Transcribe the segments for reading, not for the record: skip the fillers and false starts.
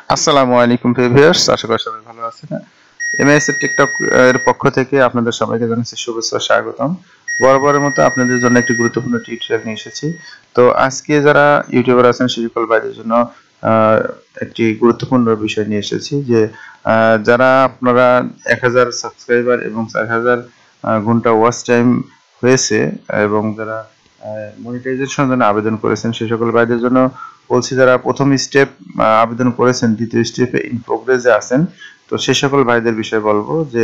আসসালামু আলাইকুম ভিউয়ার্স, আশা করি সবাই ভালো আছেন। এমএস এর টিকটক এর পক্ষ থেকে আপনাদের সবাইকে জানাচ্ছি শুভেচ্ছা ও স্বাগতম। বরাবরের মতো আপনাদের জন্য একটি গুরুত্বপূর্ণ টিউটোরিয়াল নিয়ে এসেছি। তো আজকে যারা ইউটিউবার আছেন সেই সকল ভাইদের জন্য একটি গুরুত্বপূর্ণ বিষয় নিয়ে এসেছি যে যারা আপনারা 1000 সাবস্ক্রাইবার এবং 4000 ঘন্টা ওয়াচ টাইম হয়েছে এবং যারা মনিটাইজেশনের জন্য আবেদন করেছেন সেই সকল ভাইদের জন্য বলছি, যারা প্রথম স্টেপ আবেদন করেছেন, দ্বিতীয় স্টেপে ইন প্রোগ্রেসে আছেন, তো সেই সকল ভাইদের বিষয়ে বলবো যে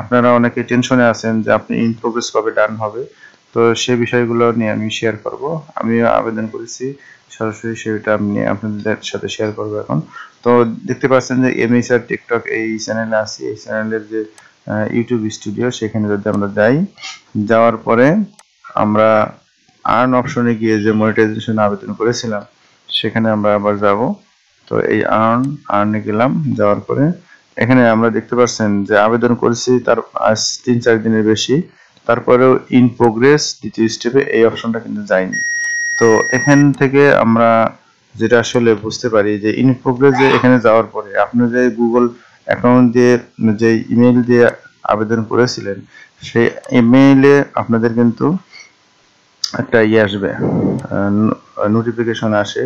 আপনারা অনেকে টেনশনে আছেন যে আপনি ইন প্রোগ্রেস কবে ডান হবে। তো সেই বিষয়গুলো নিয়ে আমি শেয়ার করব। আমি আবেদন করেছি সরাসরি, সেটা আমি আপনাদের সাথে শেয়ার করব এখন। তো দেখতে পাচ্ছেন যে এমএস আর টিকটক এই চ্যানেলে আছি। এই চ্যানেলের যে ইউটিউব স্টুডিও, সেখানে যদি আমরা যাই, যাওয়ার পরে আমরা আর্ন অপশনে গিয়ে যে মনিটাইজেশন আবেদন করেছিলাম সেখানে আমরা আবার যাব। তো এই আর্নে গেলাম, যাওয়ার পরে এখানে আমরা দেখতে পাচ্ছেন যে আবেদন করেছি তার আজ 3-4 দিনের বেশি, তারপরেও ইন প্রোগ্রেস দ্বিতীয় স্টেপে এই অপশনটা কিন্তু যায়নি। তো এখান থেকে আমরা যেটা আসলে বুঝতে পারি যে ইন প্রোগ্রেস যে এখানে যাওয়ার পরে আপনি যে গুগল অ্যাকাউন্ট দিয়ে যে ইমেইল দিয়ে আবেদন করেছিলেন সেই ইমেইলে আপনাদের কিন্তু একটা আসবে, নোটিফিকেশন আসে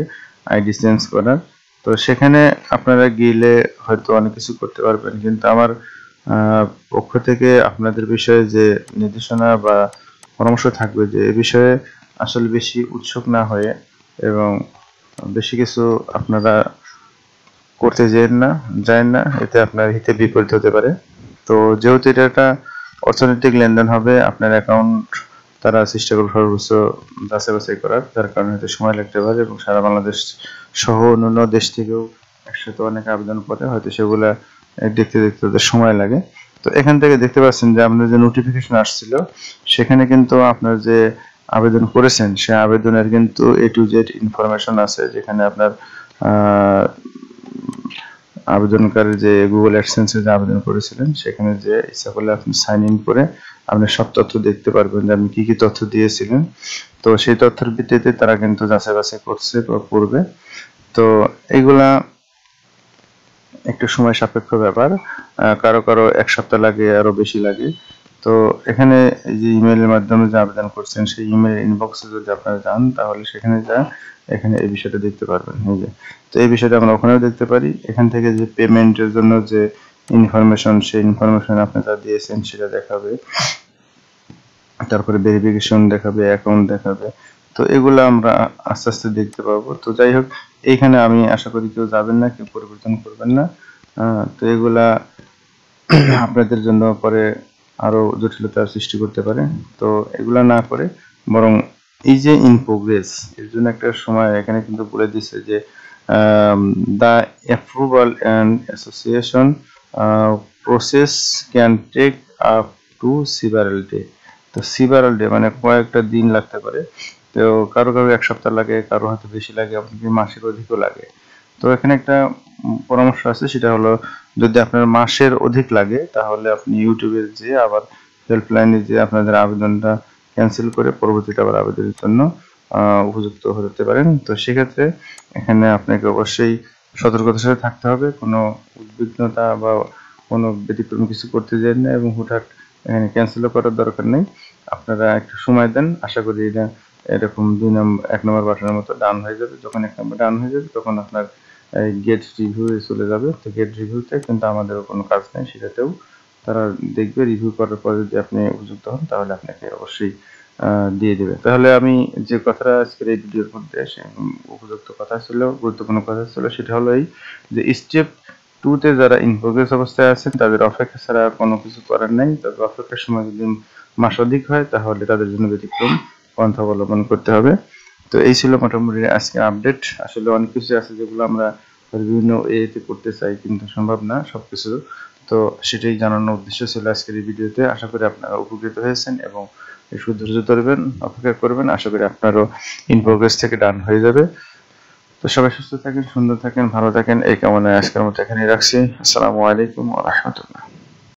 আইডি চেঞ্জ করার। তো সেখানে আপনারা গেলে হয়তো অনেক কিছু করতে পারবেন, কিন্তু আমার পক্ষ থেকে আপনাদের বিষয়ে যে নির্দেশনা বা পরামর্শ থাকবে যে এ বিষয়ে আসলে বেশি উৎসুক না হয়ে এবং বেশি কিছু আপনারা করতে যায় না, এতে আপনার হিতে বিপরীত হতে পারে। তো যেহেতু এটা একটা অর্থনৈতিক লেনদেন হবে, আপনার অ্যাকাউন্ট তারা চেষ্টা করবে সর্বোচ্চ যাচাই বাছাই করার, যার কারণে হয়তো সময় লাগতে পারে এবং সারা বাংলাদেশ সহ অন্যান্য দেশ থেকেও একসাথে অনেক আবেদন করে, হয়তো সেগুলা দেখতে দেখতে তাদের সময় লাগে। তো এখান থেকে দেখতে পাচ্ছেন যে আপনার যে নোটিফিকেশন আসছিল সেখানে কিন্তু আপনার যে আবেদন করেছেন সে আবেদনের কিন্তু A to Z ইনফরমেশন আছে, যেখানে আপনার আবেদনকারী যে গুগল অ্যাডসেন্সে যে আবেদন করেছিলেন সেখানে যে ইচ্ছা করলে আপনি সাইন ইন করে আপনি সব তথ্য দেখতে পারবেন যে আপনি কি কি তথ্য দিয়েছিলেন। তো সেই তথ্যের ভিত্তিতে তারা কিন্তু যাচাই বাছাই করছে বা করবে। তো এইগুলা একটু সময় সাপেক্ষ ব্যাপার, কারো কারো 1 সপ্তাহ লাগে, আরো বেশি লাগে। তো এখানে যে ইমেইলের মাধ্যমে যে আবেদন করছেন সেই ইমেইল ইনবক্সে যদি আপনারা যান তাহলে সেখানে এখানে এই বিষয়টা দেখতে পারবেন। এই যে, তো এই বিষয়টা আমরা ওখানেও দেখতে পারি। এখান থেকে যে পেমেন্টের জন্য যে ইনফরমেশন, সেই ইনফরমেশন আপনি যা দিয়েছেন সেটা দেখাবে, তারপরে ভেরিফিকেশন দেখাবে, অ্যাকাউন্ট দেখাবে। তো এগুলো আমরা আস্তে আস্তে দেখতে পাবো। তো যাই হোক, এইখানে আমি আশা করি কেউ যাবেন না, কেউ পরিবর্তন করবেন না। তো এগুলা আপনাদের জন্য পরে আরো জটিলতার সৃষ্টি করতে পারে। তো এগুলা না করে বরং এই যে ইন প্রোগ্রেস, এর জন্য একটা সময় এখানে কিন্তু বলে দিচ্ছে যে the approval and association process can take up to several days. তো several day মানে কয়েকটা দিন লাগতে পারে। তো কারো কারো 1 সপ্তাহ লাগে, কারো হয়তো বেশি লাগে, এমনকি মাসের অধিকও লাগে। তো এখানে একটা পরামর্শ আছে, সেটা হলো যদি আপনার মাসের অধিক লাগে তাহলে আপনি ইউটিউবে যে আবার হেল্পলাইনে যে আপনাদের আবেদনটা ক্যান্সেল করে পরবর্তীতে আবার আবেদনের জন্য উপযুক্ত হতে পারেন। তো সেক্ষেত্রে এখানে আপনাকে অবশ্যই সতর্কতার সাথে থাকতে হবে, কোনো উদ্বিগ্নতা বা কোনো ব্যতিক্রম কিছু করতে যান না এবং হুটহাট এখানে ক্যান্সেলও করার দরকার নেই। আপনারা একটু সময় দেন, আশা করি এটা এরকম 1 নম্বর বাটনের মতো ডান হয়ে যাবে। যখন 1 নম্বর ডান হয়ে যাবে তখন আপনার গেট রিভিউ চলে যাবে। তো গেট রিভিউতে কিন্তু আমাদেরও কোনো কাজ নেই, সেটাতেও তারা দেখবে। রিভিউ করার পরে যদি আপনি উপযুক্ত হন তাহলে আপনাকে অবশ্যই দিয়ে দেবে। তাহলে আমি যে কথাটা আজকের এই ভিডিওর মধ্যে উপযুক্ত কথা ছিল, গুরুত্বপূর্ণ কথা ছিল, সেটা হলো এই যে স্টেপ 2 তে যারা ইন প্রোগ্রেস অবস্থায় আছেন তাদের অপেক্ষা ছাড়া কোনো কিছু করার নেই। তবে অপেক্ষার সময় যদি মাস অধিক হয় তাহলে তাদের জন্য ব্যতিক্রম পন্থা অবলম্বন করতে হবে। তো এই ছিল মোটামুটি আজকে আপডেট। আসলে অনেক কিছু আছে যেগুলো আমরা বিভিন্ন এতে করতে চাই কিন্তু সম্ভব না সবকিছু। তো সেটাই জানানোর উদ্দেশ্য ছিল আজকের এই ভিডিওতে। আশা করি আপনারা উপকৃত হয়েছেন এবং একটু ধৈর্য ধরবেন, অপেক্ষা করবেন। আশা করি আপনারও ইন প্রোগ্রেস থেকে ডান হয়ে যাবে। তো সবাই সুস্থ থাকেন, সুন্দর থাকেন, ভালো থাকেন, এই কামনায় আজকের মতো এখানেই রাখছি। আসসালামু আলাইকুম ওয়া রাহমাতুল্লাহ।